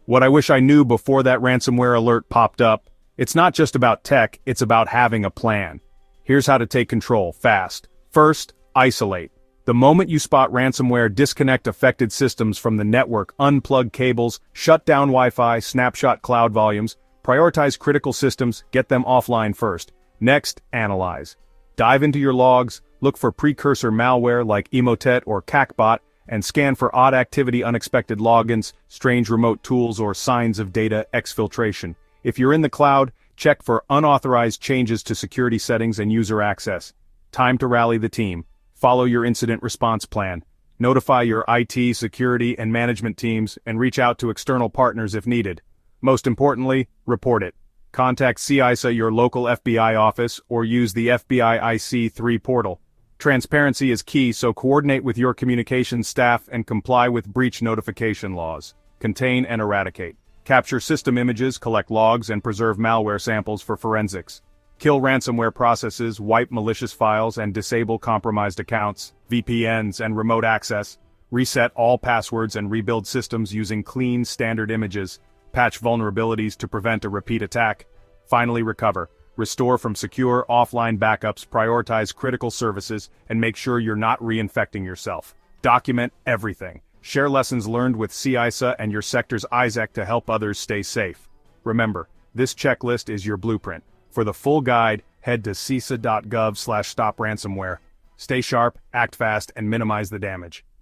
What I wish I knew before that ransomware alert popped up: it's not just about tech, it's about having a plan. Here's how to take control, fast. First, isolate. The moment you spot ransomware, disconnect affected systems from the network, unplug cables, shut down Wi-Fi, snapshot cloud volumes, prioritize critical systems, get them offline first. Next, analyze. Dive into your logs, look for precursor malware like Emotet or CACBot, and scan for odd activity, unexpected logins, strange remote tools, or signs of data exfiltration. If you're in the cloud, check for unauthorized changes to security settings and user access. Time to rally the team. Follow your incident response plan. Notify your IT, security, and management teams, and reach out to external partners if needed. Most importantly, report it. Contact CISA, your local FBI office, or use the FBI IC3 portal. Transparency is key, so coordinate with your communications staff and comply with breach notification laws. Contain and eradicate. Capture system images, collect logs, and preserve malware samples for forensics. Kill ransomware processes, wipe malicious files, and disable compromised accounts, VPNs, and remote access. Reset all passwords and rebuild systems using clean, standard images. Patch vulnerabilities to prevent a repeat attack. Finally, recover. Restore from secure, offline backups, prioritize critical services, and make sure you're not reinfecting yourself. Document everything. Share lessons learned with CISA and your sector's ISAC to help others stay safe. Remember, this checklist is your blueprint. For the full guide, head to cisa.gov/stopransomware. Stay sharp, act fast, and minimize the damage.